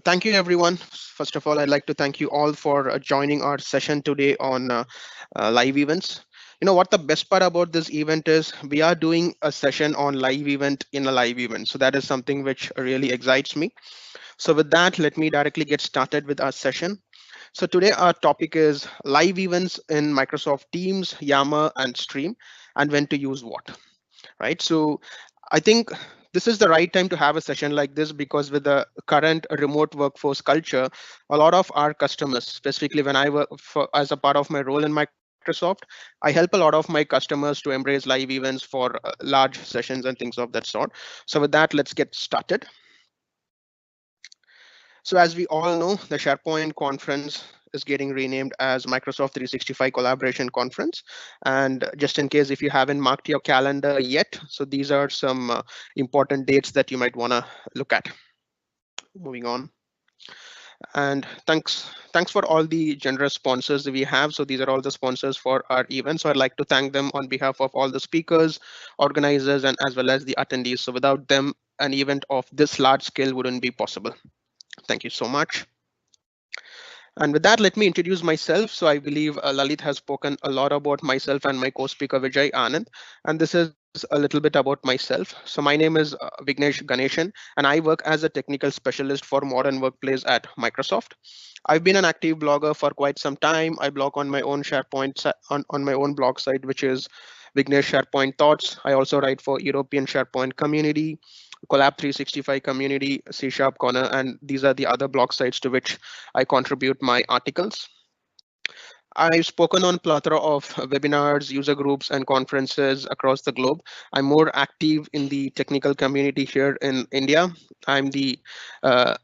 Thank you, everyone. First of all, I'd like to thank you all for joining our session today on live events. You know what the best part about this event is? We are doing a session on live event in a live event. So that is something which really excites me. So with that, let me directly get started with our session. So today our topic is live events in Microsoft Teams, Yammer, and Stream, and when to use what. Right. So I think this is the right time to have a session like this because with the current remote workforce culture, a lot of our customers, specifically when I work for, as a part of my role in Microsoft, I help a lot of my customers to embrace live events for large sessions and things of that sort. So with that, let's get started. So as we all know, the SharePoint conference is getting renamed as Microsoft 365 Collaboration Conference. And just in case if you haven't marked your calendar yet, so these are some important dates that you might want to look at. Moving on. And thanks for all the generous sponsors that we have. So these are all the sponsors for our event. So I'd like to thank them on behalf of all the speakers, organizers, and as well as the attendees. So without them, an event of this large scale wouldn't be possible. Thank you so much. And with that, let me introduce myself. So I believe Lalit has spoken a lot about myself and my co-speaker Vijay Anand. And this is a little bit about myself. So my name is Vignesh Ganeshan, and I work as a technical specialist for modern workplace at Microsoft. I've been an active blogger for quite some time. I blog on my own on my own blog site, which is Vignesh SharePoint Thoughts. I also write for European SharePoint Community, Collab 365 Community, C Sharp Corner, and these are the other blog sites to which I contribute my articles. I've spoken on plethora of webinars, user groups, and conferences across the globe. I'm more active in the technical community here in India. I'm the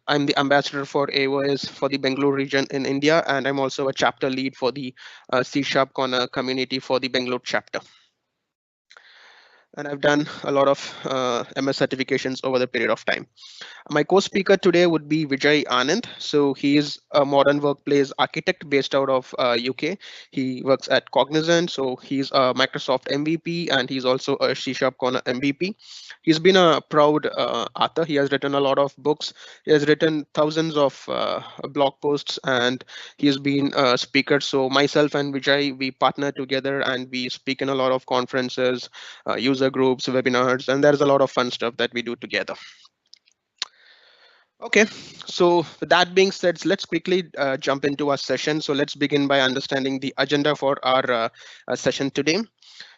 ambassador for AOS for the Bangalore region in India, and I'm also a chapter lead for the C Sharp Corner community for the Bangalore chapter. And I've done a lot of MS certifications over the period of time. My co-speaker today would be Vijay Anand. So he is a modern workplace architect based out of UK. He works at Cognizant. So he's a Microsoft MVP and he's also a C Sharp Corner MVP. He's been a proud author. He has written a lot of books. He has written thousands of blog posts and he has been a speaker. So myself and Vijay, we partner together and we speak in a lot of conferences, user groups, webinars, and there's a lot of fun stuff that we do together. Okay, so with that being said, let's quickly jump into our session. So let's begin by understanding the agenda for our session today.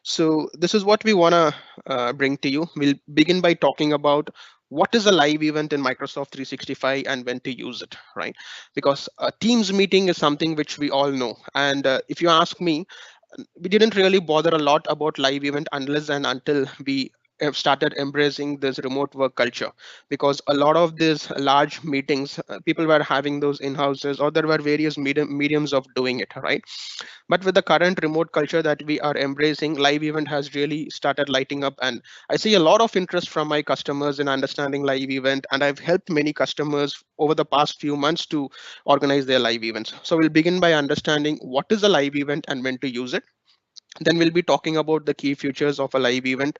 So this is what we want to bring to you. We'll begin by talking about what is a live event in Microsoft 365 and when to use it, right? Because a Teams meeting is something which we all know. And if you ask me, we didn't really bother a lot about live event unless and until we have started embracing this remote work culture, because a lot of these large meetings people were having those in houses or there were various mediums of doing it, right? But with the current remote culture that we are embracing, live event has really started lighting up, and I see a lot of interest from my customers in understanding live event, and I've helped many customers over the past few months to organize their live events. So we'll begin by understanding what is a live event and when to use it. Then we'll be talking about the key features of a live event.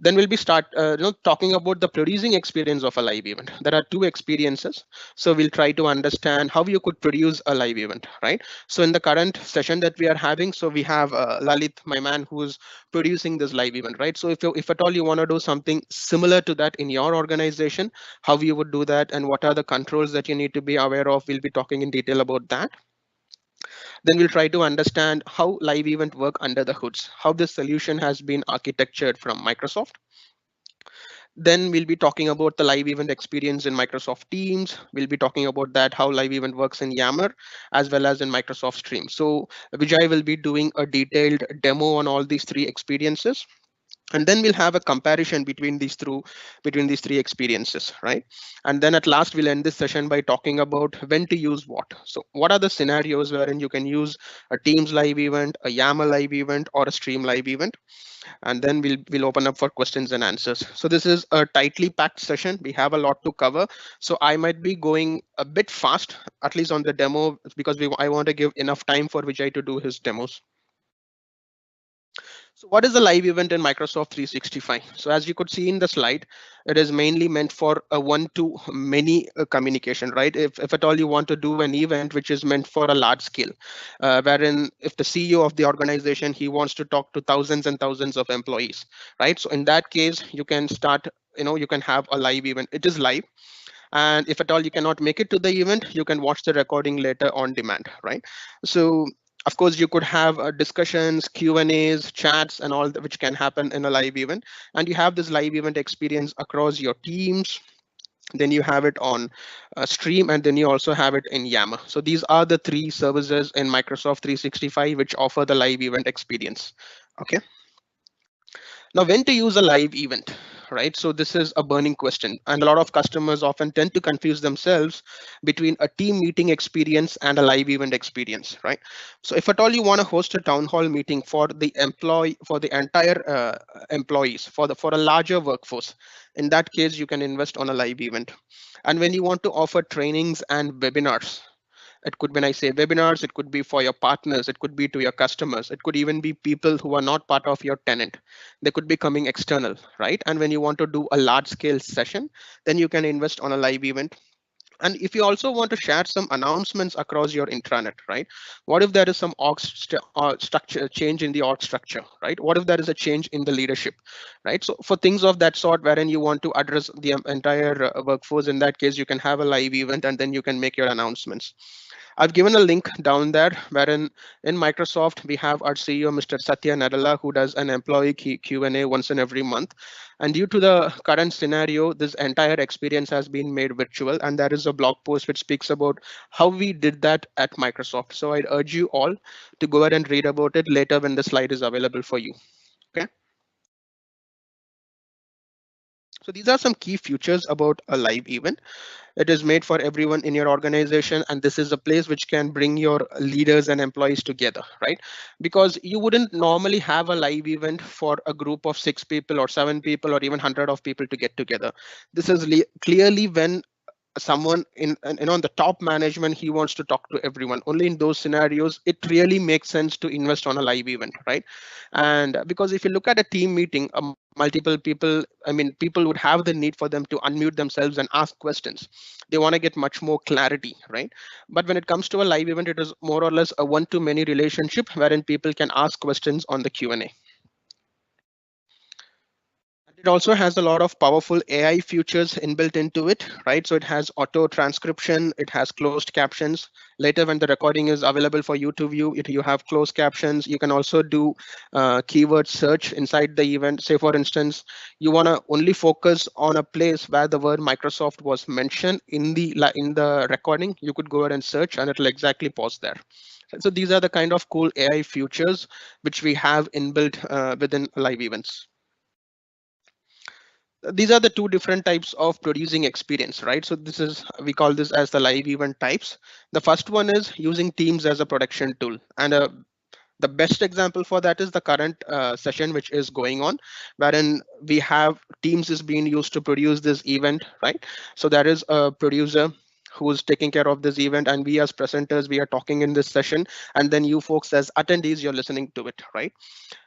Then we'll be talking about the producing experience of a live event. There are two experiences, so we'll try to understand how you could produce a live event, right? So in the current session that we are having, so we have Lalit, my man, who's producing this live event, right? So if at all you want to do something similar to that in your organization, how you would do that and what are the controls that you need to be aware of, we'll be talking in detail about that. Then we'll try to understand how live event work under the hoods, how this solution has been architectured from Microsoft. Then we'll be talking about the live event experience in Microsoft Teams. We'll be talking about that, how live event works in Yammer, as well as in Microsoft Stream. So Vijay will be doing a detailed demo on all these three experiences. And then we'll have a comparison between these three experiences, right? And then at last we'll end this session by talking about when to use what. So what are the scenarios wherein you can use a Teams live event, a Yammer live event, or a Stream live event? And then we'll open up for questions and answers. So this is a tightly packed session. We have a lot to cover, so I might be going a bit fast, at least on the demo, because I want to give enough time for Vijay to do his demos. So what is a live event in Microsoft 365? So as you could see in the slide, it is mainly meant for a one-to-many communication, right? If at all you want to do an event which is meant for a large scale, wherein if the CEO of the organization, he wants to talk to thousands and thousands of employees, right? So in that case, you can start, you can have a live event. It is live. And if at all you cannot make it to the event, you can watch the recording later on demand, right? So of course you could have discussions, Q&As, chats, and all that, which can happen in a live event. And you have this live event experience across your teams. Then you have it on stream, and then you also have it in Yammer. So these are the three services in Microsoft 365 which offer the live event experience. Okay. Now, when to use a live event, right? So this is a burning question, and a lot of customers often tend to confuse themselves between a team meeting experience and a live event experience, right? So if at all you want to host a town hall meeting for the entire employees, for a larger workforce, in that case you can invest on a live event. And when you want to offer trainings and webinars, it could, when I say webinars, it could be for your partners, it could be to your customers, it could even be people who are not part of your tenant. They could be coming external, right? And when you want to do a large scale session, then you can invest on a live event. And if you also want to share some announcements across your intranet, right? What if there is some structure change in the org structure, right? What if there is a change in the leadership, right? So for things of that sort, wherein you want to address the entire workforce, in that case, you can have a live event and then you can make your announcements. I've given a link down there wherein in Microsoft we have our CEO, Mr. Satya Nadella, who does an employee Q&A once in every month. And due to the current scenario, this entire experience has been made virtual, and there is a blog post which speaks about how we did that at Microsoft. So I'd urge you all to go ahead and read about it later when the slide is available for you. Okay. So these are some key features about a live event. It is made for everyone in your organization, and this is a place which can bring your leaders and employees together, right? Because you wouldn't normally have a live event for a group of 6 people or 7 people or even 100 of people to get together. This is clearly when someone in the top management, he wants to talk to everyone. Only in those scenarios it really makes sense to invest on a live event, right? And because if you look at a team meeting, multiple people, I mean, people would have the need for them to unmute themselves and ask questions. They want to get much more clarity, right? But when it comes to a live event, it is more or less a one to many relationship wherein people can ask questions on the Q&A. It also has a lot of powerful AI features inbuilt into it, right? So it has auto transcription, it has closed captions. Later, when the recording is available for you to view, you have closed captions. You can also do keyword search inside the event. Say, for instance, you want to only focus on a place where the word Microsoft was mentioned in the recording. You could go ahead and search, and it'll exactly pause there. So these are the kind of cool AI features which we have inbuilt within live events. These are the two different types of producing experience, right? So this is, we call this as the live event types. The first one is using Teams as a production tool, and the best example for that is the current session which is going on, wherein we have Teams is being used to produce this event, right? So there is a producer who's taking care of this event, and we as presenters, we are talking in this session, and then you folks as attendees, you're listening to it, right?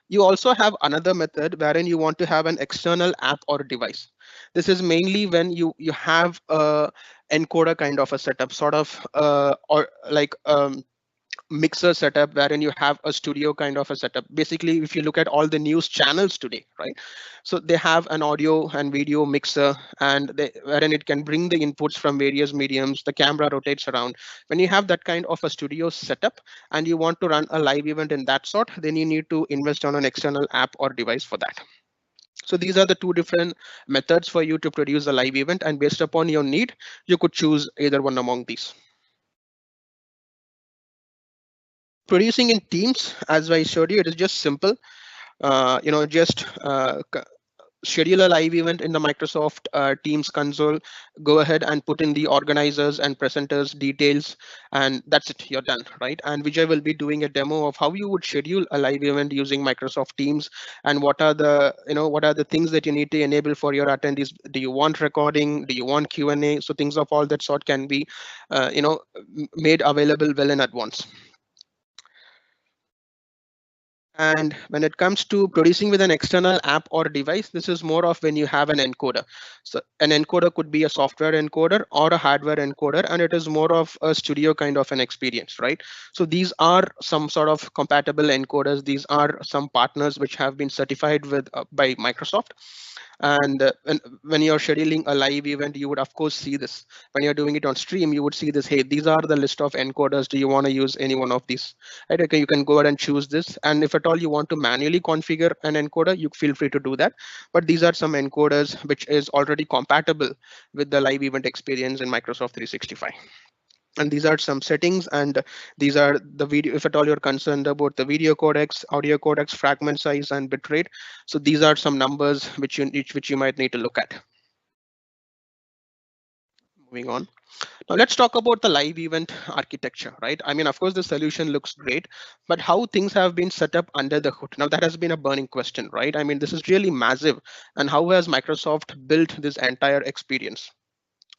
You also have another method wherein you want to have an external app or device. This is mainly when you have a encoder kind of a setup, sort of or like mixer setup, wherein you have a studio kind of a setup. Basically, if you look at all the news channels today, right? So they have an audio and video mixer, and wherein it can bring the inputs from various mediums. The camera rotates around. When you have that kind of a studio setup and you want to run a live event in that sort, then you need to invest on an external app or device for that. So these are the two different methods for you to produce a live event, and based upon your need, you could choose either one among these. Producing in Teams, as I showed you, it is just simple. Just schedule a live event in the Microsoft Teams console, go ahead and put in the organizers and presenters details, and that's it, you're done, right? And Vijay will be doing a demo of how you would schedule a live event using Microsoft Teams, and what are the things that you need to enable for your attendees. Do you want recording? Do you want Q&A? So things of all that sort can be made available well in advance. And when it comes to producing with an external app or device, this is more of when you have an encoder. So an encoder could be a software encoder or a hardware encoder, and it is more of a studio kind of an experience, right? So these are some sort of compatible encoders. These are some partners which have been certified with by Microsoft. And when you're scheduling a live event, you would of course see this. When you're doing it on stream, you would see this. Hey, these are the list of encoders. Do you want to use any one of these? Right? Okay, you can go ahead and choose this. And if at all you want to manually configure an encoder, you feel free to do that. But these are some encoders which is already compatible with the live event experience in Microsoft 365. And these are some settings, and these are the video. If at all you're concerned about the video codecs, audio codecs, fragment size, and bitrate, so these are some numbers which you might need to look at. Moving on. Now let's talk about the live event architecture, right? I mean, of course, the solution looks great, but how things have been set up under the hood. Now that has been a burning question, right? I mean, this is really massive. And how has Microsoft built this entire experience?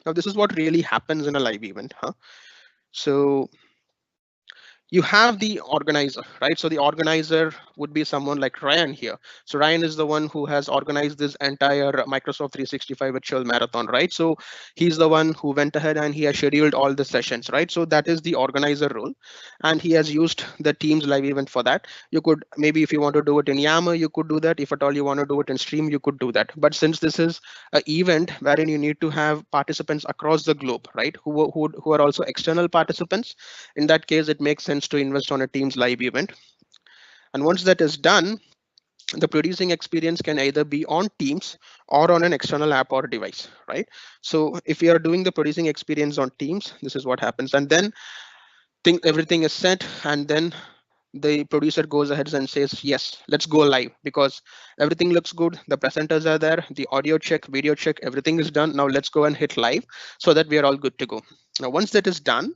Now, this is what really happens in a live event, huh? So you have the organizer, right? So the organizer would be someone like Ryan here. So Ryan is the one who has organized this entire Microsoft 365 Virtual Marathon, right? So he's the one who went ahead and he has scheduled all the sessions, right? So that is the organizer role, and he has used the Teams live event for that. You could maybe, if you want to do it in Yammer, you could do that. If at all you want to do it in Stream, you could do that. But since this is an event wherein you need to have participants across the globe, right? Who are also external participants, in that case, it makes sense to invest on a Teams live event. And once that is done, the producing experience can either be on Teams or on an external app or device, right? So if we are doing the producing experience on Teams, this is what happens. And then everything is set, and then the producer goes ahead and says, yes, let's go live, because everything looks good. The presenters are there, the audio check, video check, everything is done. Now let's go and hit live so that we are all good to go. Now, once that is done,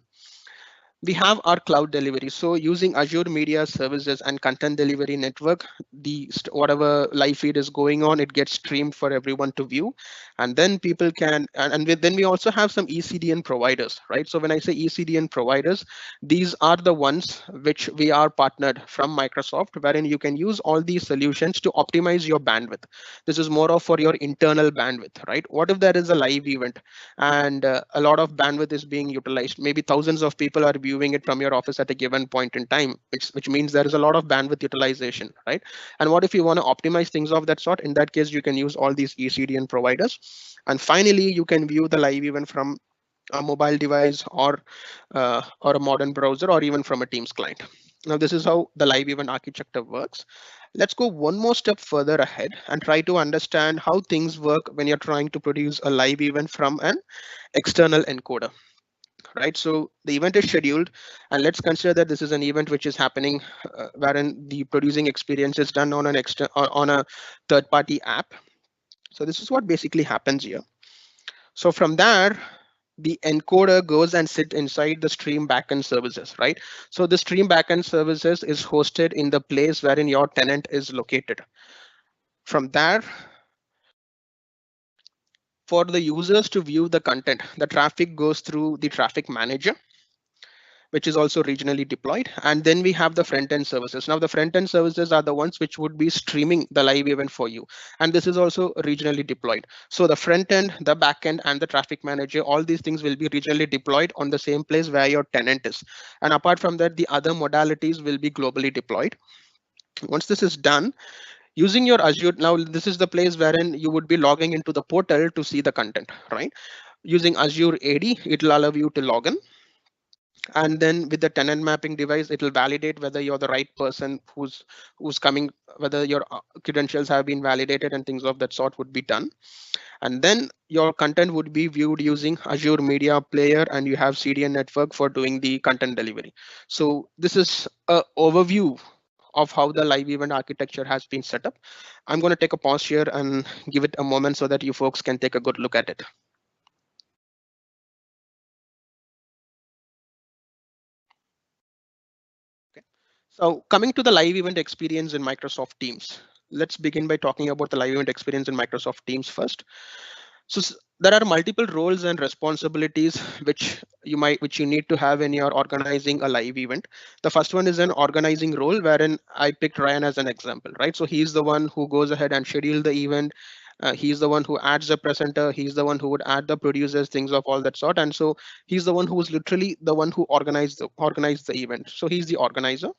we have our cloud delivery. So using Azure Media Services and Content Delivery Network, whatever live feed is going on, it gets streamed for everyone to view. And then people can, then we also have some ECDN providers, right? So when I say ECDN providers, these are the ones which we are partnered from Microsoft, wherein you can use all these solutions to optimize your bandwidth. This is more of for your internal bandwidth, right? What if there is a live event and a lot of bandwidth is being utilized? Maybe thousands of people are viewing it from your office at a given point in time, which means there is a lot of bandwidth utilization, right? And what if you want to optimize things of that sort? In that case, you can use all these ECDN providers. And finally, you can view the live event from a mobile device or a modern browser, or even from a Teams client. Now, this is how the live event architecture works. Let's go one more step further ahead and try to understand how things work when you're trying to produce a live event from an external encoder, right? So the event is scheduled, and let's consider that this is an event which is happening wherein the producing experience is done on on a third-party app. So this is what basically happens here. So from there, the encoder goes and sit inside the stream backend services, right? So the stream backend services is hosted in the place wherein your tenant is located. From there, for the users to view the content, the traffic goes through the traffic manager, which is also regionally deployed. And then we have the front end services. Now the front end services are the ones which would be streaming the live event for you. And this is also regionally deployed. So the front end, the back end, and the traffic manager, all these things will be regionally deployed on the same place where your tenant is. And apart from that, the other modalities will be globally deployed. Once this is done, using your Azure, now this is the place wherein you would be logging into the portal to see the content, right? Using Azure AD, it will allow you to log in. And then with the tenant mapping device, it will validate whether you're the right person who's coming, whether your credentials have been validated, and things of that sort would be done. And then your content would be viewed using Azure Media Player, and you have CDN network for doing the content delivery. So this is an overview of how the live event architecture has been set up. I'm going to take a pause here and give it a moment so that you folks can take a good look at it. So coming to the live event experience in Microsoft Teams, let's begin by talking about the live event experience in Microsoft Teams first. So there are multiple roles and responsibilities which which you need to have when you're organizing a live event. The first one is an organizing role, wherein I picked Ryan as an example, right? So he's the one who goes ahead and schedule the event. He's the one who adds the presenter. He's the one who would add the producers, things of all that sort. And so he's the one who is literally the one who organized the event. So he's the organizer.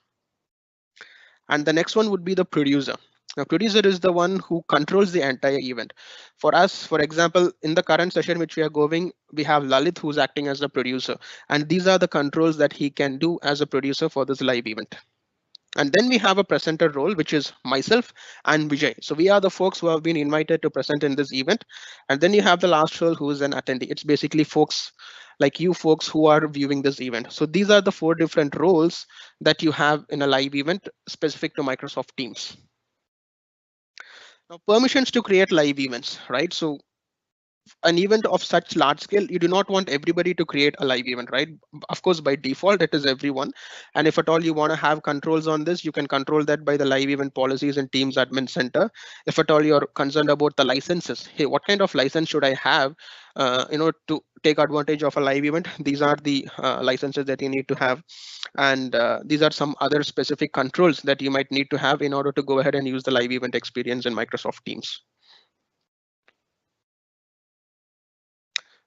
And the next one would be the producer. Now, producer is the one who controls the entire event. For us, for example, in the current session which we are going, we have Lalit who's acting as the producer, and these are the controls that he can do as a producer for this live event. And then we have a presenter role, which is myself and Vijay. So we are the folks who have been invited to present in this event. And then you have the last role, who is an attendee. It's basically folks like you folks who are viewing this event. So these are the 4 different roles that you have in a live event specific to Microsoft Teams. Now, permissions to create live events, right? So an event of such large scale, you do not want everybody to create a live event, right? Of course, by default, it is everyone. And if at all you want to have controls on this, you can control that by the live event policies in Teams Admin Center. If at all you're concerned about the licenses, hey, what kind of license should I have, to take advantage of a live event? These are the licenses that you need to have. And these are some other specific controls that you might need to have in order to go ahead and use the live event experience in Microsoft Teams.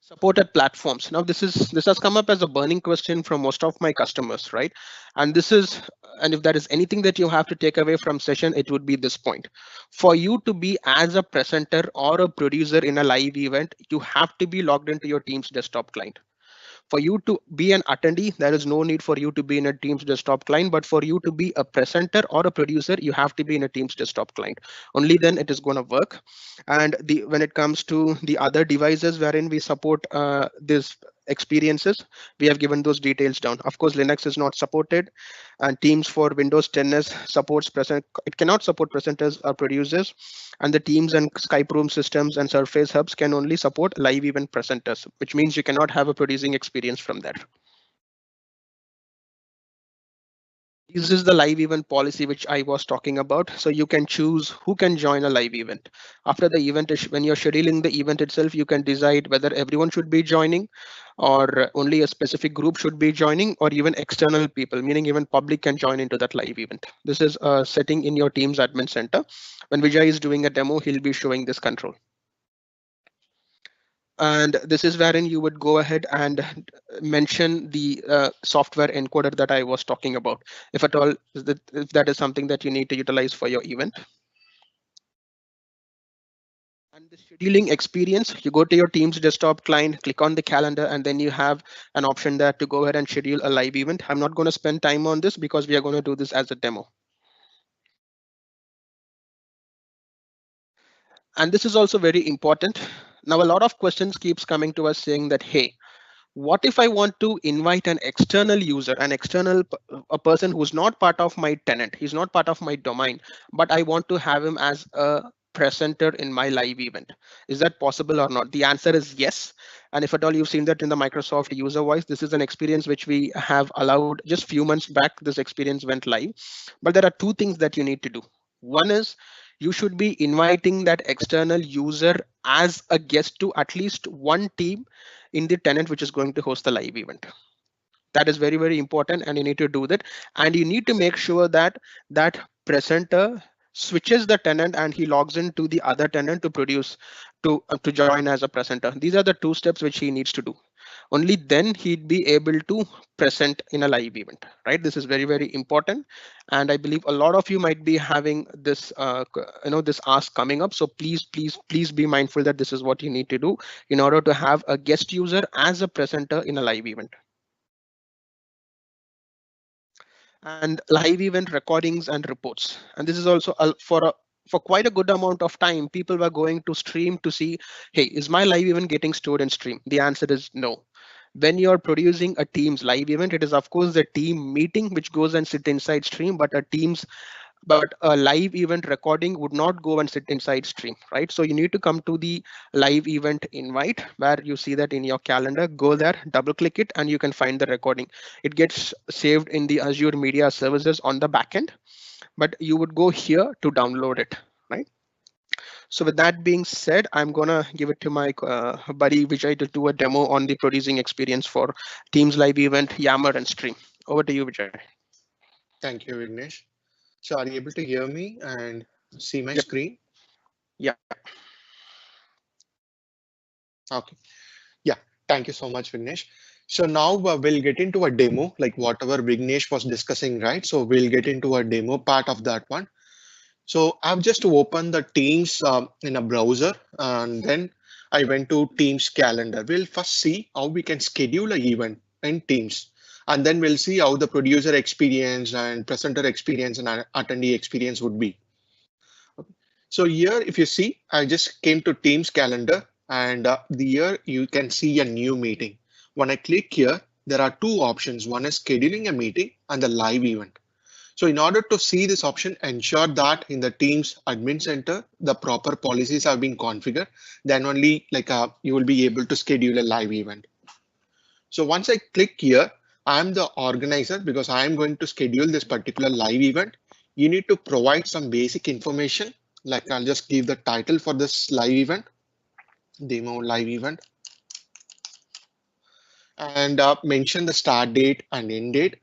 Supported platforms. Now this has come up as a burning question from most of my customers, right? And if there is anything that you have to take away from session, it would be this point. For you to be as a presenter or a producer in a live event, you have to be logged into your Teams desktop client. For you to be an attendee, there is no need for you to be in a Teams desktop client, but for you to be a presenter or a producer, you have to be in a Teams desktop client. Only then it is going to work. And when it comes to the other devices wherein we support these experiences, we have given those details down. Of course, Linux is not supported, and Teams for Windows 10 is it cannot support presenters or producers, and the Teams and Skype room systems and Surface hubs can only support live event presenters, which means you cannot have a producing experience from there. This is the live event policy which I was talking about. So you can choose who can join a live event. After the event, when you're scheduling the event itself, you can decide whether everyone should be joining, or only a specific group should be joining, or even external people, meaning even public can join into that live event. This is a setting in your Teams admin center. When Vijay is doing a demo, he'll be showing this control. And this is wherein you would go ahead and mention the software encoder that I was talking about, if at all if that is something that you need to utilize for your event. And the scheduling experience, you go to your Teams desktop client, click on the calendar, and then you have an option there to go ahead and schedule a live event. I'm not going to spend time on this because we are going to do this as a demo. And this is also very important. Now, a lot of questions keeps coming to us saying that, hey, what if I want to invite an external user, a person who's not part of my tenant, he's not part of my domain, but I want to have him as a presenter in my live event? Is that possible or not? The answer is yes. And if at all you've seen that in the Microsoft user voice, this is an experience which we have allowed just few months back. This experience went live, but there are 2 things that you need to do. One is you should be inviting that external user as a guest to at least one team in the tenant which is going to host the live event. That is very, very important, and you need to do that. And you need to make sure that that presenter switches the tenant and he logs into the other tenant to produce to join as a presenter. These are the 2 steps which he needs to do. Only then he'd be able to present in a live event, right? This is very, very important. And I believe a lot of you might be having this, this ask coming up. So please, please, please be mindful that this is what you need to do in order to have a guest user as a presenter in a live event. And live event recordings and reports. And this is also for quite a good amount of time, people were going to stream to see, hey, is my live event getting stored in stream? The answer is no. When you're producing a Teams live event, it is of course the team meeting which goes and sit inside stream, but a live event recording would not go and sit inside stream, right? So you need to come to the live event invite where you see that in your calendar, go there, double click it, and you can find the recording. It gets saved in the Azure Media Services on the backend, but you would go here to download it, right? So with that being said, I'm gonna give it to my buddy Vijay to do a demo on the producing experience for Teams live event, Yammer and Stream. Over to you, Vijay. Thank you, Vignesh. So are you able to hear me and see my Yep. screen? Yeah. Okay. Yeah. Thank you so much, Vignesh. So now we'll get into a demo, like whatever Vignesh was discussing, right? So we'll get into a demo part of that one. So I've just opened the Teams in a browser, and then I went to Teams calendar. We'll first see how we can schedule an event in Teams. And then we'll see how the producer experience and presenter experience and attendee experience would be. So here, if you see, I just came to Teams calendar and here you can see a new meeting. When I click here, there are two options. One is scheduling a meeting and the live event. So in order to see this option, ensure that in the Teams admin center, the proper policies have been configured. Then only you will be able to schedule a live event. So once I click here, I'm the organizer because I'm going to schedule this particular live event. You need to provide some basic information. Like I'll just give the title for this live event, demo live event, and mention the start date and end date.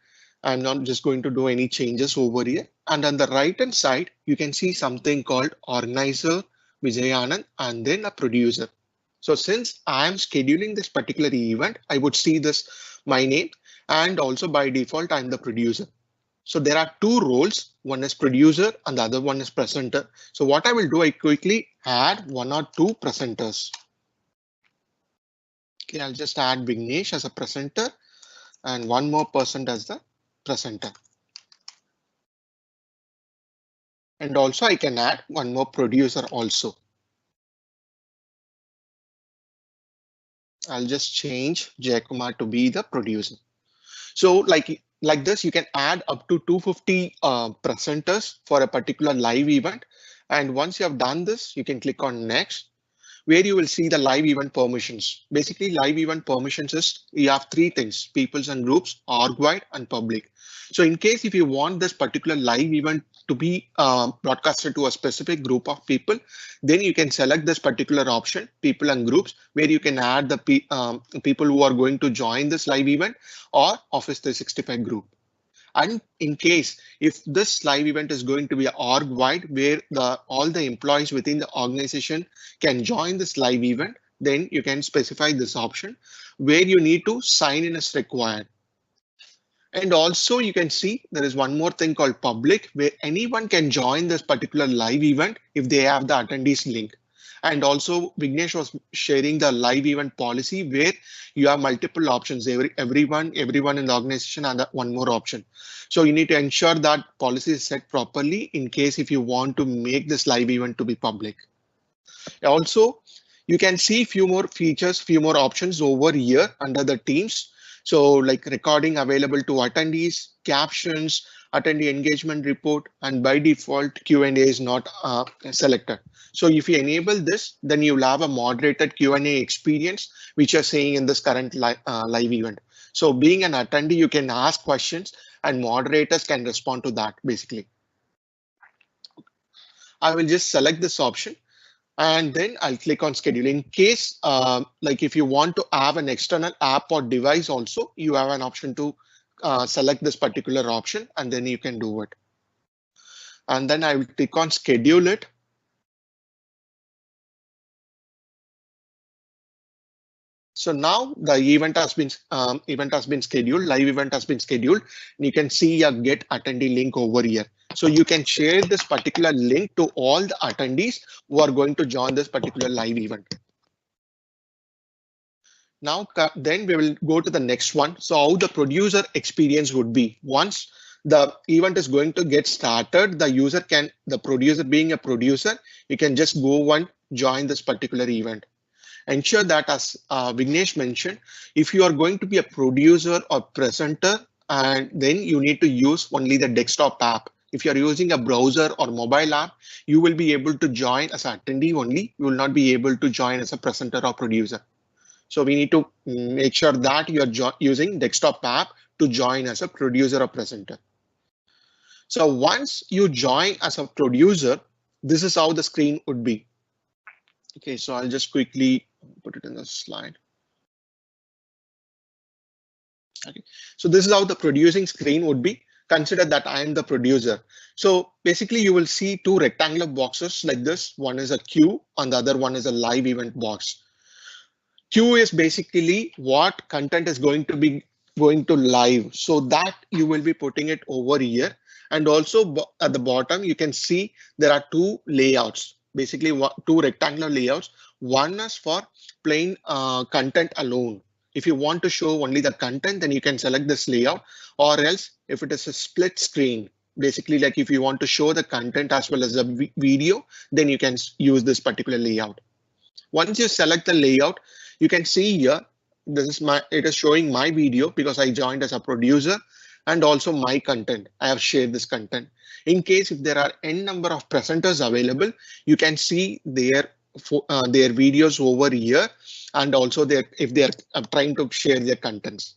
I'm not just going to do any changes over here. And on the right hand side, you can see something called organizer, Vijay Anand, and then a producer. So since I'm scheduling this particular event, I would see this my name, and also by default, I'm the producer. So there are two roles. One is producer and the other one is presenter. So what I will do, I quickly add one or two presenters. Okay, I'll just add Vignesh as a presenter and one more person as the presenter. And also I can add one more producer also. I'll just change Jayakumar to be the producer. So like this, you can add up to 250 presenters for a particular live event. And once you have done this, you can click on next, where you will see the live event permissions. Basically, live event permissions is you have three things: peoples and groups, org-wide, and public. So in case if you want this particular live event to be broadcasted to a specific group of people, then you can select this particular option, people and groups, where you can add the people who are going to join this live event or Office 365 group. And in case if this live event is going to be org wide, where all the employees within the organization can join this live event, then you can specify this option where you need to sign in as required. And also you can see there is one more thing called public, where anyone can join this particular live event if they have the attendees link. And also Vignesh was sharing the live event policy where you have multiple options. Everyone in the organization and one more option. So you need to ensure that policy is set properly in case if you want to make this live event to be public. Also, you can see few more features, few more options over here under the Teams. So like recording available to attendees, captions, attendee engagement report, and by default Q&A is not selected. So if you enable this, then you'll have a moderated Q&A experience, which you're seeing in this current live event. So being an attendee, you can ask questions and moderators can respond to that basically. I will just select this option and then I'll click on schedule. In case like if you want to have an external app or device also, you have an option to select this particular option and then you can do it. And then I will click on schedule it. So now the event has been scheduled, live event has been scheduled. And you can see a get attendee link over here. So you can share this particular link to all the attendees who are going to join this particular live event. Now, then we will go to the next one. So how the producer experience would be once the event is going to get started, the producer being a producer, you can just go and join this particular event. Ensure that as Vignesh mentioned, if you are going to be a producer or presenter, and then you need to use only the desktop app. If you're using a browser or mobile app, you will be able to join as an attendee only. You will not be able to join as a presenter or producer. So we need to make sure that you're using desktop app to join as a producer or presenter. So once you join as a producer, this is how the screen would be. Okay, so I'll just quickly put it in the slide. Okay, so this is how the producing screen would be. Consider that I am the producer. So basically you will see two rectangular boxes like this. One is a queue and the other one is a live event box. Queue is basically what content is going to be going to live. So that you will be putting it over here. And also at the bottom, you can see there are two layouts, basically two rectangular layouts. One is for plain content alone. If you want to show only the content, then you can select this layout, or else if it is a split screen, basically like if you want to show the content as well as the video, then you can use this particular layout. Once you select the layout, you can see here, it is showing my video because I joined as a producer, and also my content. I have shared this content. In case if there are n number of presenters available, you can see their videos over here, and also if they are trying to share their contents.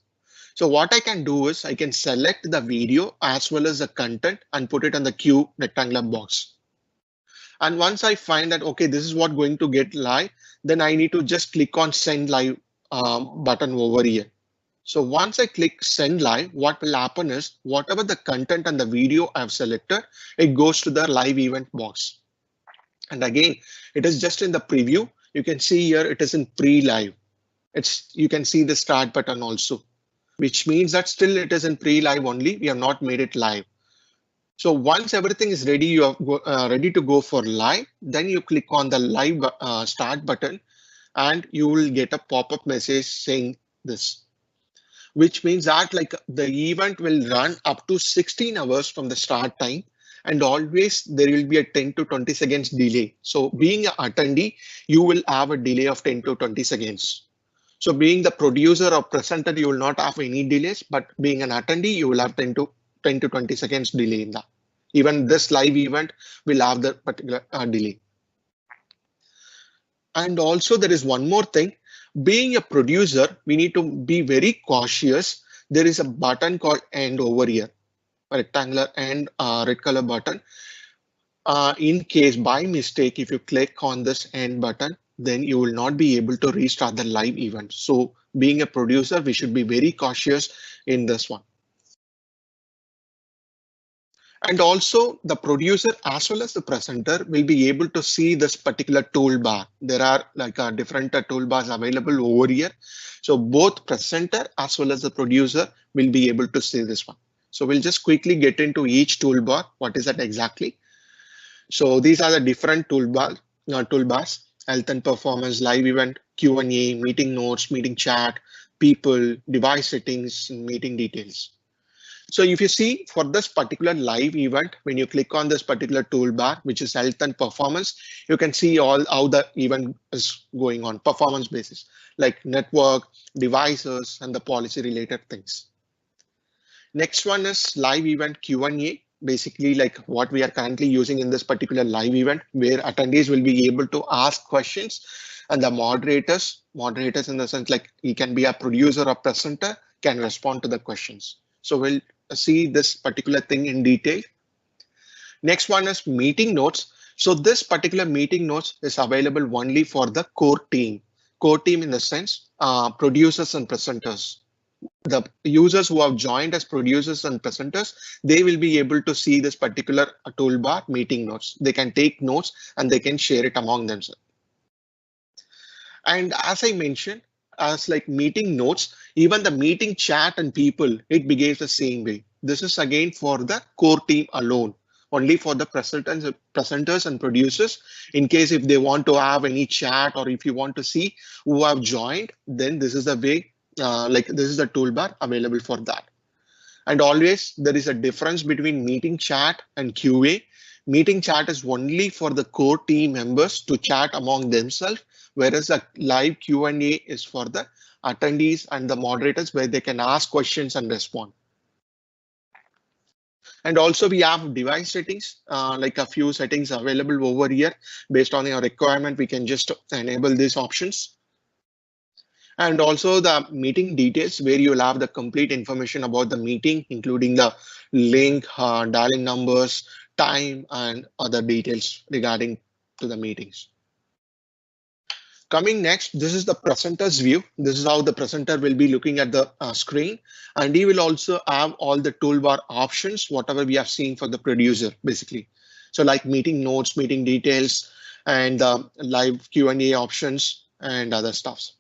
So what I can do is I can select the video as well as the content and put it on the queue rectangular box. And once I find that, okay, this is what going to get live, then I need to just click on send live button over here. So once I click send live, what will happen is whatever the content and the video I've selected, it goes to the live event box. And again, it is just in the preview. You can see here it is in pre-live. You can see the start button also, which means that still it is in pre-live only. We have not made it live. So once everything is ready, you are ready to go for live, then you click on the live start button and you will get a pop-up message saying this, which means that like the event will run up to 16 hours from the start time, and always there will be a 10 to 20 seconds delay. So being an attendee, you will have a delay of 10 to 20 seconds. So being the producer or presenter, you will not have any delays, but being an attendee, you will have 10 to 20 seconds delay in that. Even this live event will have the particular delay. And also there is one more thing. Being a producer, we need to be very cautious. There is a button called end over here, a rectangular end red color button. In case by mistake, if you click on this end button, then you will not be able to restart the live event. So being a producer, we should be very cautious in this one. And also the producer as well as the presenter will be able to see this particular toolbar. There are like different toolbars available over here. So both presenter as well as the producer will be able to see this one. So we'll just quickly get into each toolbar. What is that exactly? So these are the different toolbars: health and performance, live event, Q&A, meeting notes, meeting chat, people, device settings, meeting details. So if you see for this particular live event, when you click on this particular toolbar, which is health and performance, you can see all how the event is going on performance basis, like network, devices, and the policy related things. Next one is live event Q&A, basically like what we are currently using in this particular live event, where attendees will be able to ask questions, and the moderators in the sense like he can be a producer or presenter, can respond to the questions. So we'll see this particular thing in detail. Next one is meeting notes. So this particular meeting notes is available only for the core team. Core team in the sense producers and presenters. The users who have joined as producers and presenters, they will be able to see this particular toolbar meeting notes. They can take notes and they can share it among themselves. And as I mentioned, as like meeting notes, even the meeting chat and people, it behaves the same way. This is again for the core team alone, only for the presenters and producers. In case if they want to have any chat or if you want to see who have joined, then this is the way, this is the toolbar available for that. And always there is a difference between meeting chat and QA. Meeting chat is only for the core team members to chat among themselves, whereas a live Q&A is for the attendees and the moderators where they can ask questions and respond. And also we have device settings, like a few settings available over here. Based on your requirement, we can just enable these options. And also the meeting details, where you'll have the complete information about the meeting, including the link, dialing numbers, time, and other details regarding to the meetings. Coming next, this is the presenter's view. This is how the presenter will be looking at the screen, and he will also have all the toolbar options, whatever we have seen for the producer, basically. So like meeting notes, meeting details, and live Q&A options and other stuffs.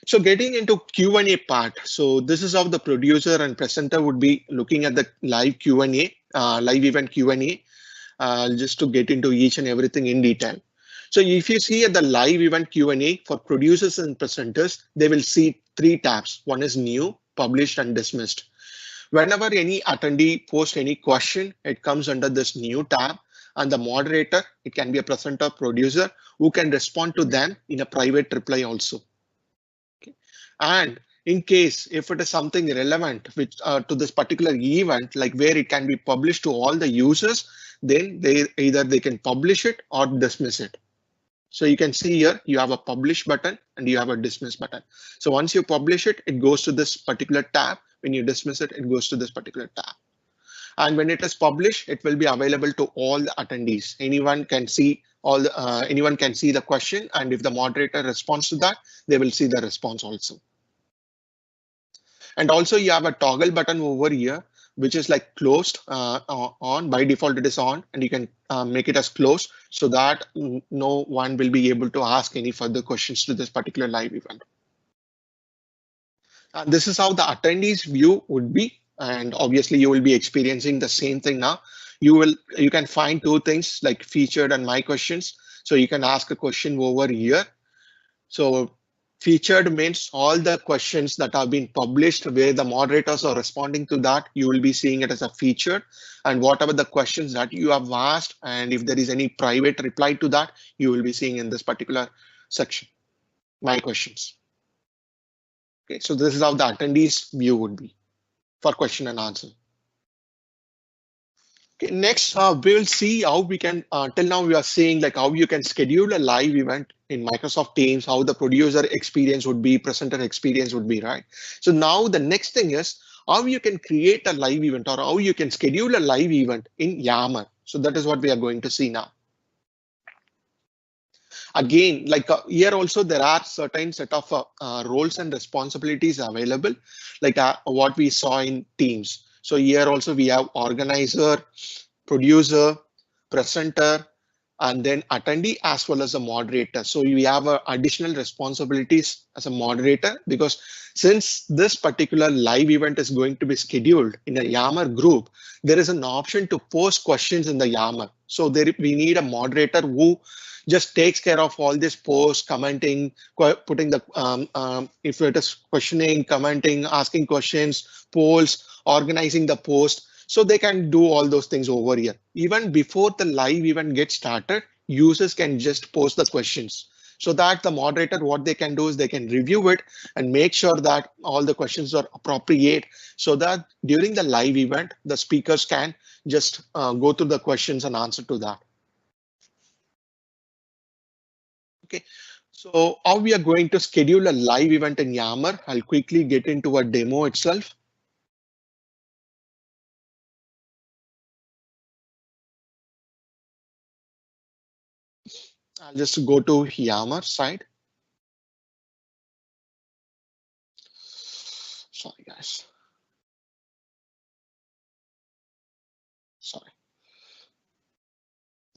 So getting into Q&A part. So this is how the producer and presenter would be looking at the live Q&A, live event Q&A, just to get into each and everything in detail. So if you see at the live event Q&A for producers and presenters, they will see three tabs. One is new, published, and dismissed. Whenever any attendee posts any question, it comes under this new tab, and the moderator, it can be a presenter, producer, who can respond to them in a private reply also. Okay. And in case if it is something relevant which to this particular event, like where it can be published to all the users, then they can publish it or dismiss it. So you can see here you have a publish button and you have a dismiss button. So once you publish it, it goes to this particular tab. When you dismiss it, it goes to this particular tab. And when it is published, it will be available to all the attendees. Anyone can see anyone can see the question, and if the moderator responds to that, they will see the response also. And also you have a toggle button over here, which is like closed on. By default, it is on, and you can make it as closed so that no one will be able to ask any further questions to this particular live event. And this is how the attendees view would be. And obviously you will be experiencing the same thing now. You can find two things like featured and my questions. So you can ask a question over here. So featured means all the questions that have been published where the moderators are responding to that, you will be seeing it as a featured. And whatever the questions that you have asked, and if there is any private reply to that, you will be seeing in this particular section, my questions. Okay, so this is how the attendees view would be for question and answer. Okay, next, we will see how we can, till now we are seeing like how you can schedule a live event in Microsoft Teams, how the producer experience would be, presenter experience would be, right? So now the next thing is how you can create a live event or how you can schedule a live event in Yammer. So that is what we are going to see now. Again, like here also there are certain set of roles and responsibilities available, like what we saw in Teams. So here also we have organizer, producer, presenter, and then attendee as well as a moderator. So we have additional responsibilities as a moderator, because since this particular live event is going to be scheduled in a Yammer group, there is an option to post questions in the Yammer. So we need a moderator who just takes care of all this post, commenting, putting the if it is questioning, commenting, asking questions, polls, organizing the post. So they can do all those things over here. Even before the live event gets started, users can just post the questions, so that the moderator, what they can do is they can review it and make sure that all the questions are appropriate, so that during the live event, the speakers can just go through the questions and answer to that. Okay, so how we are going to schedule a live event in Yammer, I'll quickly get into a demo itself. I'll just go to Yammer side. Sorry, guys. Sorry.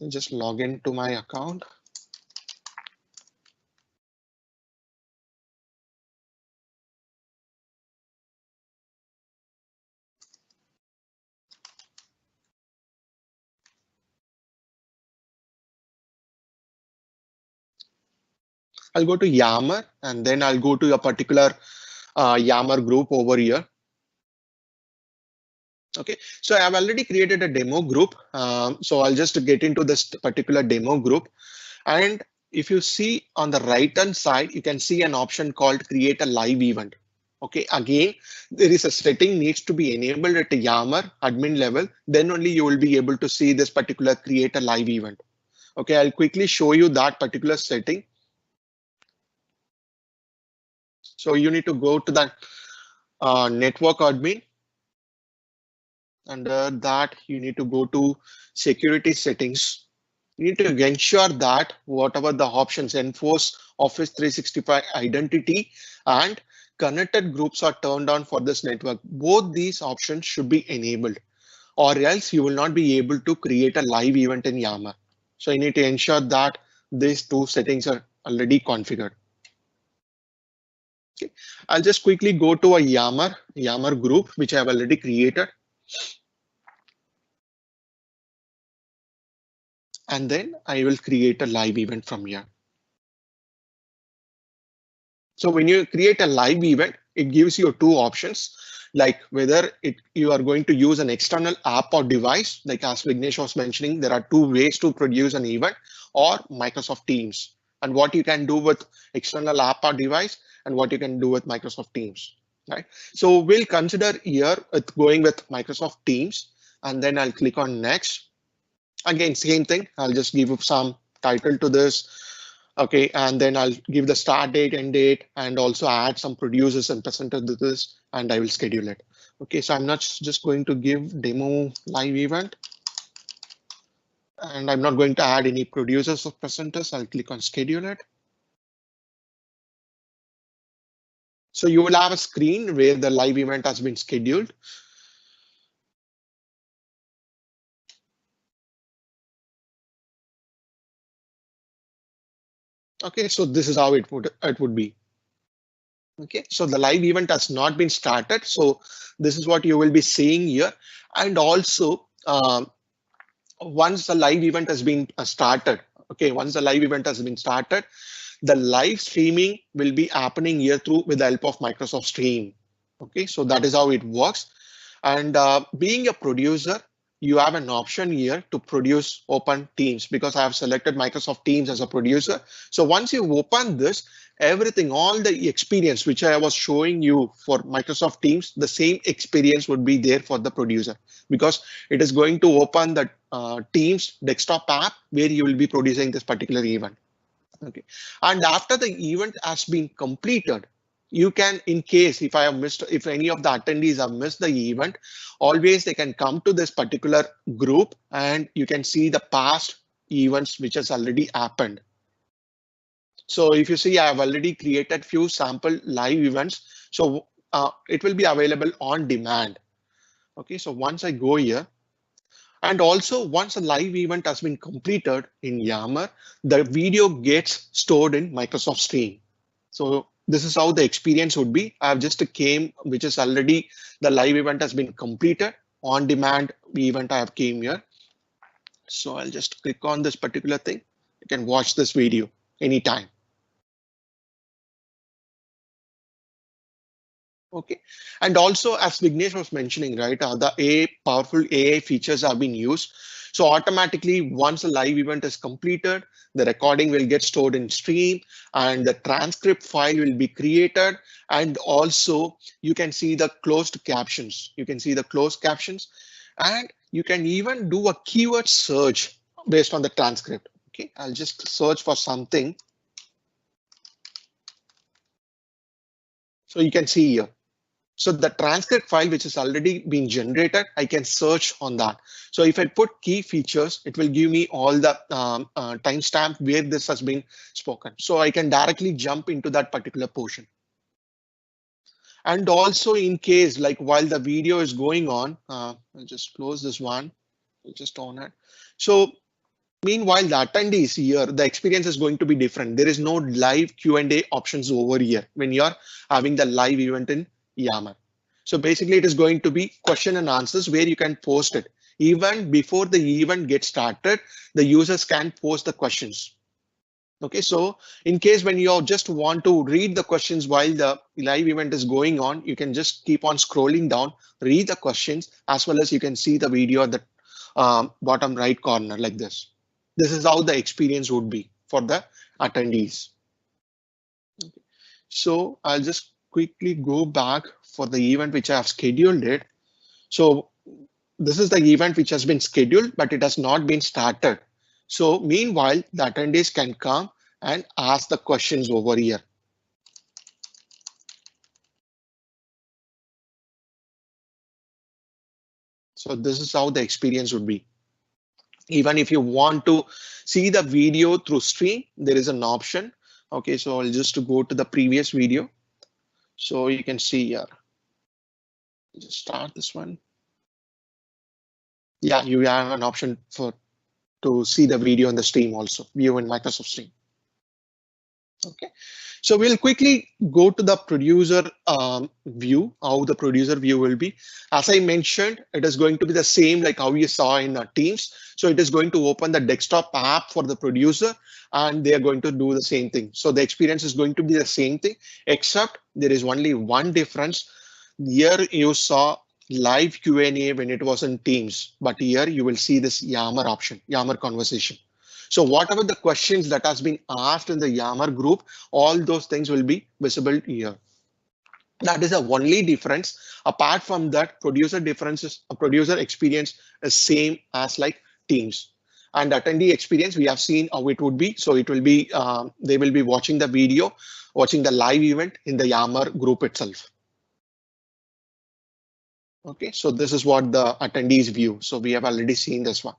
I'll just log into my account. I'll go to Yammer and then I'll go to a particular Yammer group over here. Okay, so I've already created a demo group. So I'll just get into this particular demo group. And if you see on the right hand side, you can see an option called create a live event. Okay, again, there is a setting needs to be enabled at the Yammer admin level. Then only you will be able to see this particular create a live event. Okay, I'll quickly show you that particular setting. So you need to go to the network admin. Under that, you need to go to security settings. You need to ensure that whatever the options enforce Office 365 identity and connected groups are turned on for this network. Both these options should be enabled, or else you will not be able to create a live event in Yammer. So you need to ensure that these two settings are already configured. Okay. I'll just quickly go to a Yammer group, which I have already created. And then I will create a live event from here. So when you create a live event, it gives you two options, like whether you are going to use an external app or device, like as Vignesh was mentioning, there are two ways to produce an event, or Microsoft Teams, and what you can do with external app or device and what you can do with Microsoft Teams. Right. So we'll consider here with going with Microsoft Teams, and then I'll click on next. Again, same thing. I'll just give some title to this. Okay, and then I'll give the start date, end date, and also add some producers and presenters to this, and I will schedule it. Okay, so I'm not just going to give demo live event, and I'm not going to add any producers or presenters. I'll click on schedule it. So you will have a screen where the live event has been scheduled. Okay, so this is how it would be. Okay, so the live event has not been started. So this is what you will be seeing here. And also, once the live event has been started, okay, once the live event has been started, the live streaming will be happening here through with the help of Microsoft Stream. Okay, so that is how it works. And being a producer, you have an option here to produce open Teams, because I have selected Microsoft Teams as a producer. So once you open this, everything, all the experience which I was showing you for Microsoft Teams, the same experience would be there for the producer, because it is going to open the Teams desktop app where you will be producing this particular event. Okay, and after the event has been completed, you can, in case if I have missed, if any of the attendees have missed the event, always they can come to this particular group and you can see the past events which has already happened. So if you see, I have already created few sample live events, so it will be available on demand. Okay, so once I go here, and also once a live event has been completed in Yammer, the video gets stored in Microsoft Stream. So this is how the experience would be. I have just came, which is already the live event has been completed. On demand event I have came here. So I'll just click on this particular thing. You can watch this video anytime. Okay, and also as Vignesh was mentioning, right, the powerful AI features have been used. So automatically, once a live event is completed, the recording will get stored in Stream, and the transcript file will be created. And also, you can see the closed captions. You can see the closed captions, and you can even do a keyword search based on the transcript. Okay, I'll just search for something. So you can see here. So the transcript file which has already been generated, I can search on that. So if I put key features, it will give me all the timestamp where this has been spoken. So I can directly jump into that particular portion. And also in case, like while the video is going on, I'll just close this one. I'll just on it. So meanwhile, the attendees here, the experience is going to be different. There is no live Q&A options over here when you're having the live event in Yammer. So basically, it is going to be question and answers where you can post it. Even before the event gets started, the users can post the questions. Okay, so in case when you just want to read the questions while the live event is going on, you can just keep on scrolling down, read the questions, as well as you can see the video at the bottom right corner like this. This is how the experience would be for the attendees. Okay. So I'll just quickly go back for the event which I have scheduled it. So this is the event which has been scheduled, but it has not been started. So meanwhile, the attendees can come and ask the questions over here. So this is how the experience would be. Even if you want to see the video through stream, there is an option. Okay, so I'll just go to the previous video. So you can see here. Just start this one. Yeah, you have an option for to see the video in the stream also, view in Microsoft Stream. Okay, so we'll quickly go to the producer view, how the producer view will be. As I mentioned, it is going to be the same like how you saw in Teams. So it is going to open the desktop app for the producer and they are going to do the same thing. So the experience is going to be the same thing, except there is only one difference. Here you saw live Q&A when it was in Teams, but here you will see this Yammer option, Yammer conversation. So whatever the questions that has been asked in the Yammer group, all those things will be visible here. That is the only difference. Apart from that, producer differences, a producer experience is same as like Teams. And attendee experience, we have seen how it would be. So it will be, they will be watching the video, watching the live event in the Yammer group itself. Okay, so this is what the attendees view. So we have already seen this one.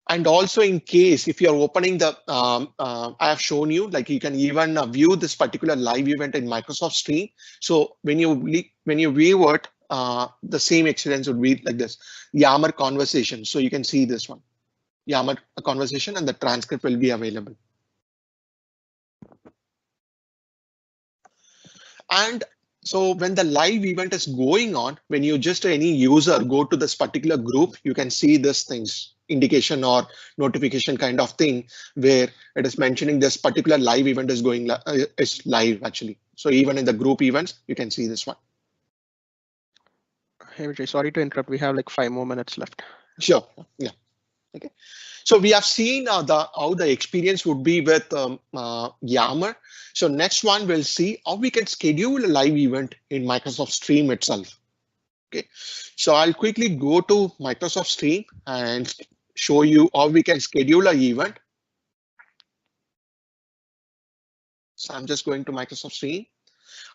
And also in case if you're opening the, I have shown you, like you can even view this particular live event in Microsoft Stream. So when you view it, the same experience would be like this, Yammer conversation. So you can see this one, Yammer conversation, and the transcript will be available. And so when the live event is going on, when you just any user go to this particular group, you can see these things, indication or notification kind of thing, where it is mentioning this particular live event is going is live actually. So even in the group events, you can see this one. Hey, Vijay, sorry to interrupt. We have like 5 more minutes left. Sure. Yeah. Okay. So we have seen how the experience would be with Yammer. So next one we'll see how we can schedule a live event in Microsoft Stream itself. Okay, so I'll quickly go to Microsoft Stream and show you how we can schedule an event. So I'm just going to Microsoft Stream.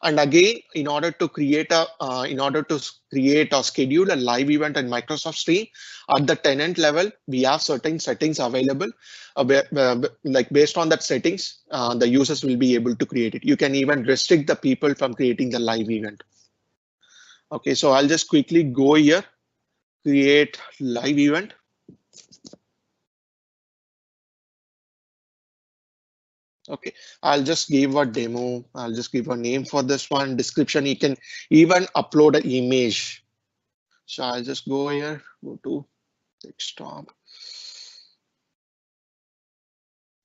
And again, in order to create or schedule a live event in Microsoft Stream, at the tenant level, we have certain settings available. Like based on that settings, the users will be able to create it. You can even restrict the people from creating the live event. Okay, so I'll just quickly go here, create live event. Okay, I'll just give a demo. I'll just give a name for this one, description. You can even upload an image. So I'll just go here, go to desktop.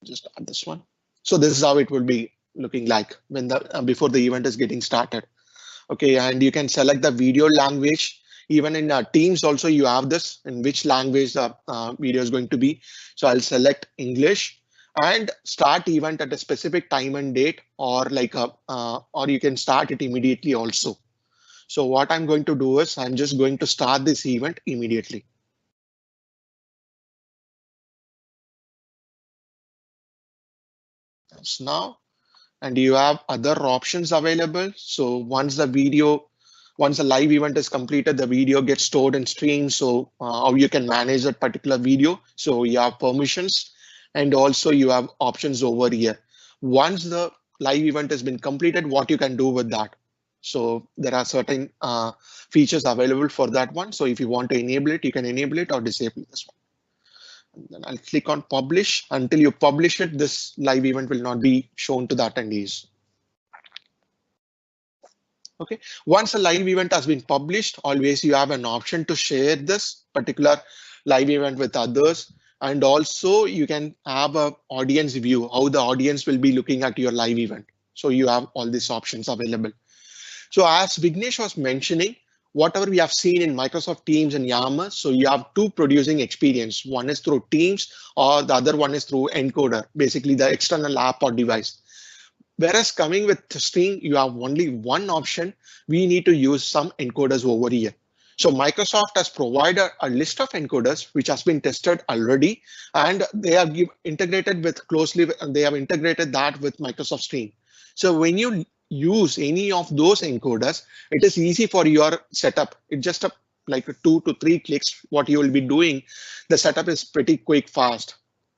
Just add this one. So this is how it will be looking like when the before the event is getting started. Okay, and you can select the video language. Even in Teams also you have this in which language the video is going to be. So I'll select English and start event at a specific time and date, or like or you can start it immediately also. So what I'm going to do is I'm just going to start this event immediately. That's now. And you have other options available. So once the live event is completed, the video gets stored in stream. So how you can manage that particular video. So you have permissions and also you have options over here. Once the live event has been completed, what you can do with that. So there are certain features available for that one. So if you want to enable it, you can enable it or disable this one. And then I'll click on publish. Until you publish it, this live event will not be shown to the attendees. Okay, once a live event has been published, always you have an option to share this particular live event with others. And also you can have an audience view, how the audience will be looking at your live event. So you have all these options available. So as Vignesh was mentioning, whatever we have seen in Microsoft Teams and Yammer, so you have two producing experience. One is through Teams or the other one is through encoder, basically the external app or device. Whereas coming with Stream, you have only one option. We need to use some encoders over here. So Microsoft has provided a list of encoders which has been tested already, and they have integrated with closely. They have integrated that with Microsoft Stream. So when you use any of those encoders, it is easy for your setup. It's just a like 2 to 3 clicks, what you will be doing, the setup is pretty quick, fast.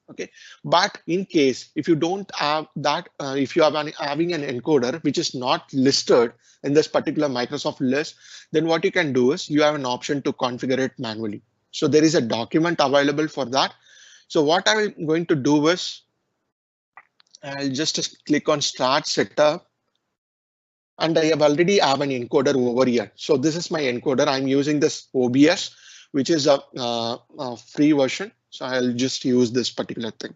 Okay, but in case if you don't have that, if you are having an encoder which is not listed in this particular Microsoft list, then what you can do is you have an option to configure it manually. So there is a document available for that. So what I'm going to do is I'll just click on Start Setup, and I have already have an encoder over here. So this is my encoder. I'm using this OBS, which is a free version. So I'll just use this particular thing.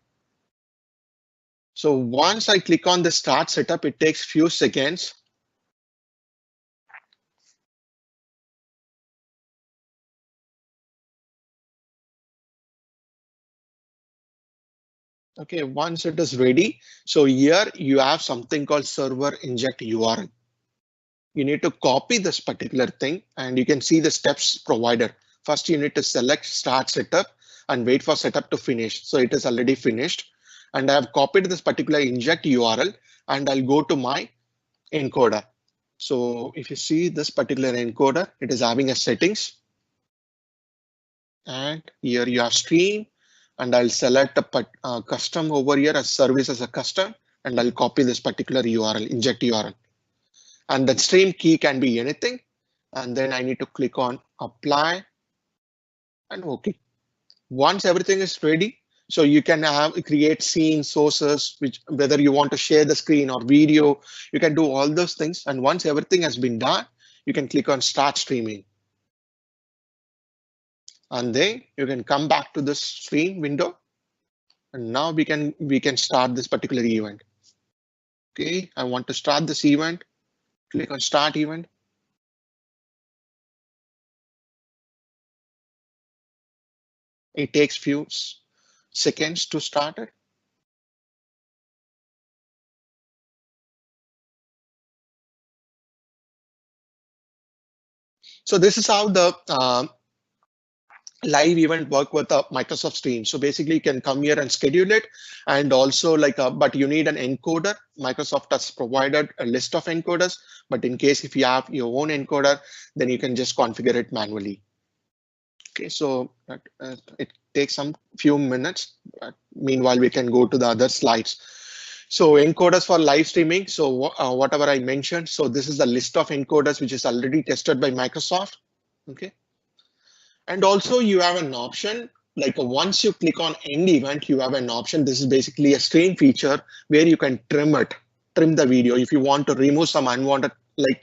So once I click on the Start Setup, it takes few seconds. Okay, once it is ready, so here you have something called server inject URL. You need to copy this particular thing, and you can see the steps provided. First, you need to select Start Setup and wait for setup to finish. So it is already finished. And I have copied this particular inject URL, and I'll go to my encoder. So if you see this particular encoder, it is having a settings. And here you have stream, and I'll select a custom over here as service as a custom, and I'll copy this particular URL, inject URL. And the stream key can be anything. And then I need to click on apply and OK. Once everything is ready, so you can create scene sources, which whether you want to share the screen or video, you can do all those things. And once everything has been done, you can click on start streaming. And then you can come back to this stream window. And now we can start this particular event. OK, I want to start this event. Click on start event. It takes few seconds to start it. So this is how the live event work with Microsoft Stream. So basically you can come here and schedule it, and also but you need an encoder. Microsoft has provided a list of encoders, but in case if you have your own encoder, then you can just configure it manually. Okay, so it takes some few minutes. Meanwhile, we can go to the other slides. So encoders for live streaming. So whatever I mentioned, so this is the list of encoders which is already tested by Microsoft. Okay. And also you have an option, like once you click on end event, you have an option. This is basically a stream feature where you can trim the video. If you want to remove some unwanted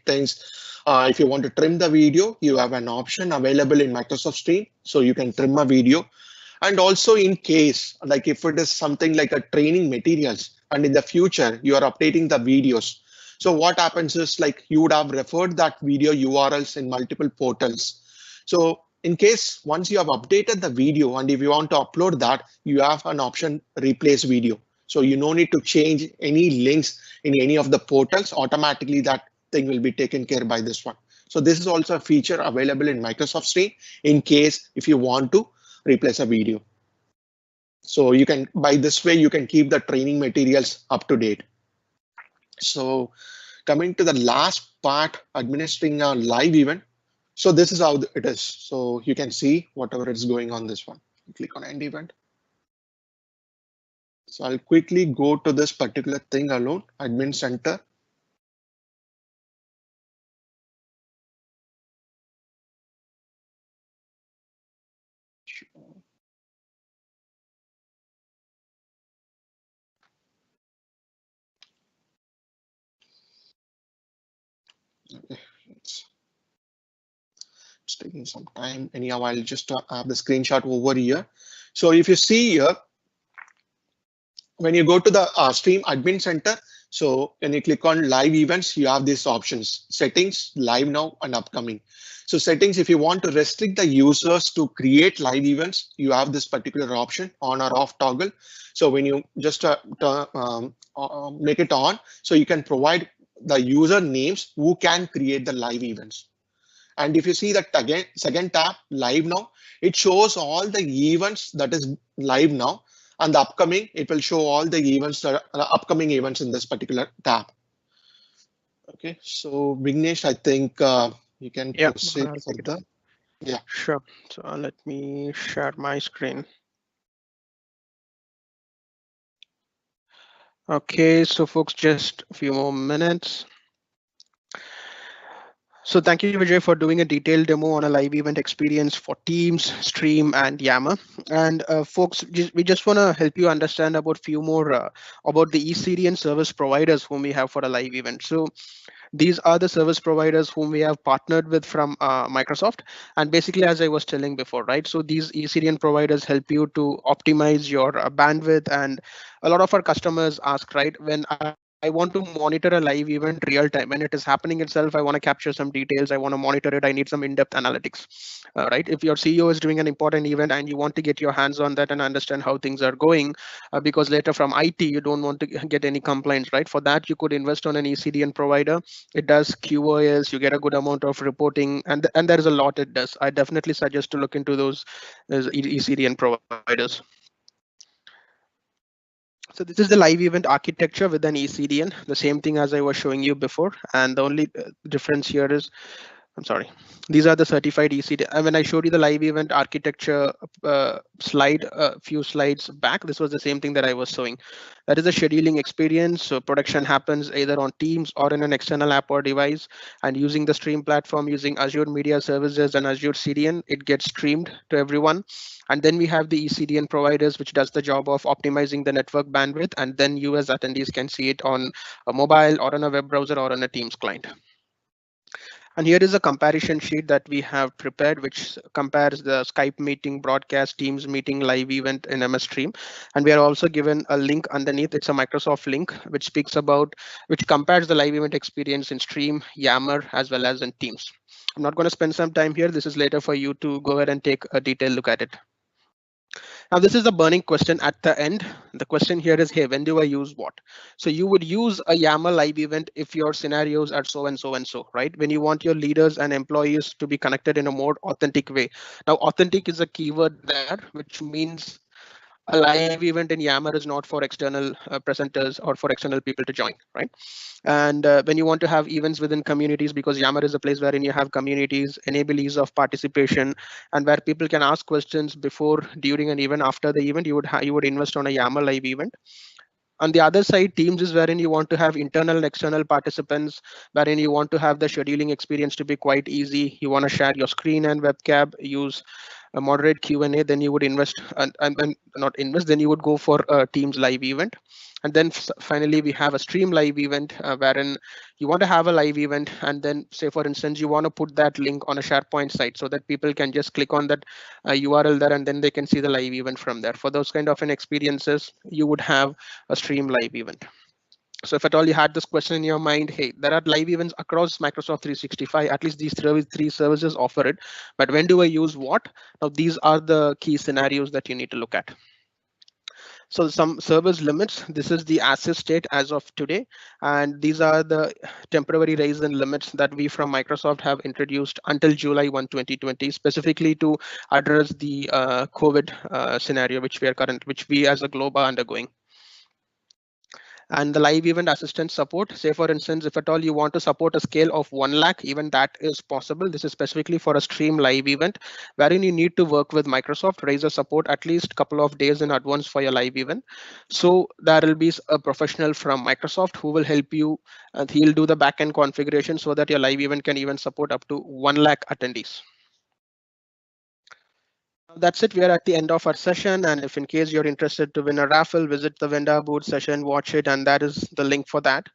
things, if you want to trim the video, you have an option available in Microsoft Stream. So you can trim a video. And also in case, like if it is something like a training materials, and in the future you are updating the videos. So what happens is like you would have referred that video URLs in multiple portals. So in case once you have updated the video, and if you want to upload that, you have an option replace video. So you no need to change any links in any of the portals. Automatically that thing will be taken care by this one. So this is also a feature available in Microsoft Stream in case if you want to replace a video. So you can, by this way, you can keep the training materials up to date. So coming to the last part, administering a live event. So this is how it is. So you can see whatever is going on this one. Click on end event. So I'll quickly go to this particular thing alone, admin center. Okay, it's taking some time. Anyhow, I'll just have the screenshot over here. So if you see here, when you go to the stream admin center, so when you click on live events, you have these options: settings, live now, and upcoming. So settings, if you want to restrict the users to create live events, you have this particular option, on or off toggle. So when you just make it on, so you can provide the user names who can create the live events. And if you see that again, second tab, live now, it shows all the events that is live now, and the upcoming, it will show all the events that are upcoming events in this particular tab. Okay, so Vignesh, I think you can proceed further. Yeah. Sure. So let me share my screen. Okay, so folks, just a few more minutes. So thank you, Vijay, for doing a detailed demo on a live event experience for Teams, Stream, and Yammer. And folks, we just want to help you understand about few more about the e-CDN service providers whom we have for a live event. So these are the service providers whom we have partnered with from Microsoft. And basically, as I was telling before, right? So these e-CDN providers help you to optimize your bandwidth. And a lot of our customers ask, right, when I want to monitor a live event real time, when it is happening itself, I want to capture some details, I want to monitor it, I need some in-depth analytics. Right? If your CEO is doing an important event and you want to get your hands on that and understand how things are going, because later from IT, you don't want to get any complaints, right? For that, you could invest on an e-CDN provider. It does QoS, you get a good amount of reporting, and there is a lot it does. I definitely suggest to look into those e-CDN providers. So this is the live event architecture with an ECDN, the same thing as I was showing you before. And the only difference here is, I'm sorry, these are the certified ECD. When I showed you the live event architecture slide a few slides back, this was the same thing that I was showing. That is a scheduling experience. So production happens either on Teams or in an external app or device. And using the stream platform, using Azure Media Services and Azure CDN, it gets streamed to everyone. And then we have the ECDN providers, which does the job of optimizing the network bandwidth. And then you as attendees can see it on a mobile or on a web browser or on a Teams client. And here is a comparison sheet that we have prepared, which compares the Skype meeting, broadcast, Teams meeting, live event in MS Stream. And we are also given a link underneath. It's a Microsoft link, which speaks about, which compares the live event experience in Stream, Yammer, as well as in Teams. I'm not going to spend some time here. This is later for you to go ahead and take a detailed look at it. Now, this is the burning question at the end. The question here is, hey, when do I use what? So you would use a Yammer live event if your scenarios are so and so and so, right? When you want your leaders and employees to be connected in a more authentic way. Now, authentic is a keyword there, which means a live event in Yammer is not for external presenters or for external people to join, right? And when you want to have events within communities, because Yammer is a place wherein you have communities, enable ease of participation, and where people can ask questions before, during, and even after the event, you would invest on a Yammer live event. On the other side, Teams is wherein you want to have internal and external participants, wherein you want to have the scheduling experience to be quite easy. You want to share your screen and webcam, use a moderate Q&A, then you would invest and not invest, then you would go for a Teams live event. And then finally, we have a stream live event wherein you want to have a live event. And then say, for instance, you want to put that link on a SharePoint site so that people can just click on that URL there and then they can see the live event from there. For those kind of an experiences, you would have a stream live event. So if at all you had this question in your mind, hey, there are live events across Microsoft 365, at least these three services offer it, but when do I use what? Now, these are the key scenarios that you need to look at. So some service limits, this is the access state as of today. And these are the temporary raise and limits that we from Microsoft have introduced until July 1, 2020, specifically to address the COVID scenario, which we as a globe are undergoing. And the live event assistant support, say for instance, if at all you want to support a scale of 1 lakh, even that is possible. This is specifically for a stream live event wherein you need to work with Microsoft, raise a support at least a couple of days in advance for your live event. So there will be a professional from Microsoft who will help you, and he'll do the backend configuration so that your live event can even support up to 1 lakh attendees. That's it. We are at the end of our session. And if in case you're interested to win a raffle, visit the vendor booth session, watch it, and that is the link for that.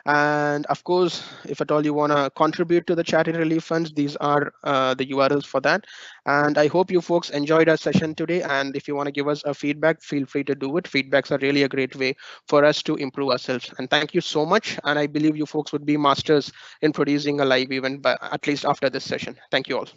And of course, if at all you want to contribute to the charity relief funds, these are the URLs for that. And I hope you folks enjoyed our session today. And if you want to give us a feedback, feel free to do it. Feedbacks are really a great way for us to improve ourselves. And thank you so much. And I believe you folks would be masters in producing a live event, but at least after this session. Thank you all.